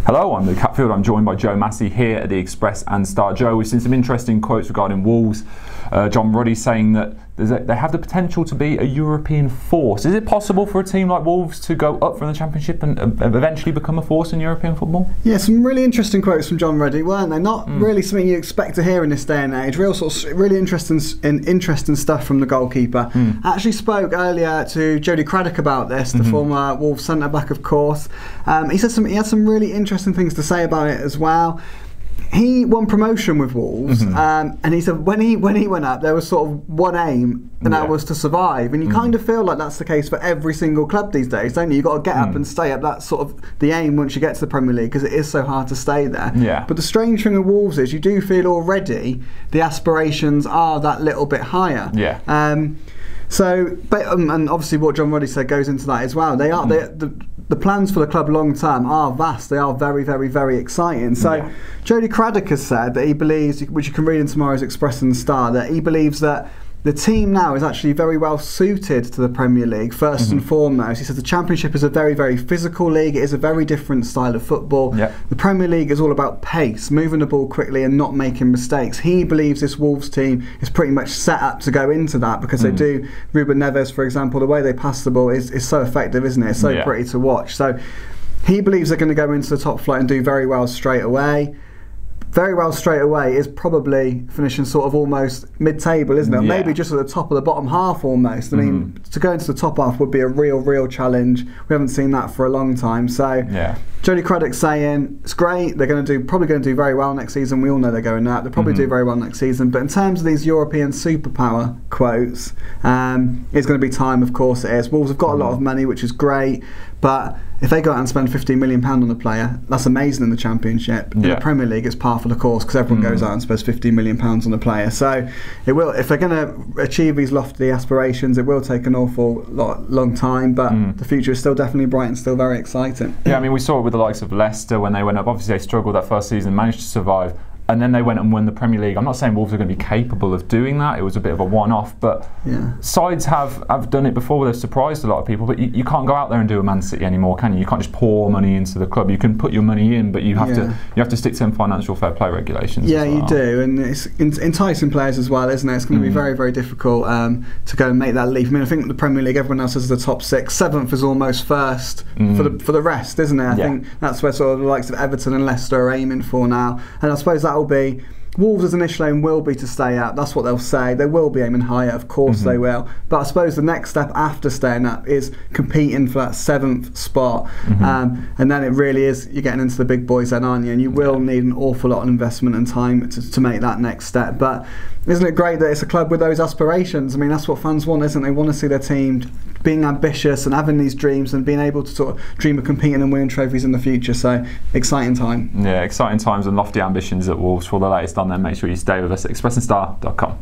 Hello, I'm Luke Hatfield. I'm joined by Joe Massey here at the Express and Star. Joe, we've seen some interesting quotes regarding Wolves. John Ruddy saying that they have the potential to be a European force. Is it possible for a team like Wolves to go up from the Championship and eventually become a force in European football? Yeah, some really interesting quotes from John Ruddy, weren't they? Not really something you expect to hear in this day and age. Really interesting stuff from the goalkeeper. I actually spoke earlier to Jody Craddock about this, the former Wolves centre back, of course. He had some really interesting things to say about it as well. He won promotion with Wolves, and he said when he went up, there was sort of one aim, and that was to survive. And you kind of feel like that's the case for every single club these days, don't you? You've got to get up and stay up. That's sort of the aim once you get to the Premier League, because it is so hard to stay there. Yeah. But the strange thing with Wolves is you do feel already the aspirations are that little bit higher. Yeah. And obviously what John Ruddy said goes into that as well. They are the plans for the club long term are vast. They are very, very, very exciting. So Jody Craddock has said that he believes, which you can read in tomorrow's Express and Star, that he believes that the team now is actually very well suited to the Premier League, first and foremost. He says the Championship is a very, very physical league. It is a very different style of football. The Premier League is all about pace, moving the ball quickly and not making mistakes. He believes this Wolves team is pretty much set up to go into that, because they do. Ruben Neves, for example, the way they pass the ball is so effective, isn't it? It's so pretty to watch. So he believes they're going to go into the top flight and do very well straight away. Very well straight away is probably finishing sort of almost mid-table, isn't it? Maybe just at the top of the bottom half almost. I mean, to go into the top half would be a real challenge. We haven't seen that for a long time. So Jody Craddock's saying it's great. They're probably going to do very well next season. We all know they're going up. They'll probably do very well next season. But in terms of these European superpower quotes, it's going to be time. Of course it is. Wolves have got a lot of money, which is great. But if they go out and spend £15 million on a player, that's amazing in the Championship. In the Premier League, it's par for the course, because everyone goes out and spends £15 million on a player. So it will, if they're going to achieve these lofty aspirations, it will take an awful long time. But the future is still definitely bright and still very exciting. Yeah, I mean, we saw it with the likes of Leicester when they went up. Obviously, they struggled that first season, managed to survive. And then they went and won the Premier League. I'm not saying Wolves are going to be capable of doing that. It was a bit of a one-off, but sides have done it before. They've surprised a lot of people, but you can't go out there and do a Man City anymore, can you? You can't just pour money into the club. You can put your money in, but you have to stick to some financial fair play regulations. Yeah, you do, and it's enticing players as well, isn't it? It's going to be very, very difficult to go and make that leap. I mean, I think the Premier League, everyone else is the top six. Seventh is almost first for the rest, isn't it? I think that's where sort of the likes of Everton and Leicester are aiming for now, and I suppose that will be Wolves' initial aim will be to stay up. That's what they'll say. They will be aiming higher, of course they will. But I suppose the next step after staying up is competing for that seventh spot. And then it really is, you're getting into the big boys then, aren't you? And you will need an awful lot of investment and time to make that next step. But isn't it great that it's a club with those aspirations? I mean, that's what fans want, isn't it? They want to see their team being ambitious and having these dreams and being able to sort of dream of competing and winning trophies in the future. So, exciting time. Yeah, exciting times and lofty ambitions at Wolves. For the latest on them, make sure you stay with us at expressandstar.com.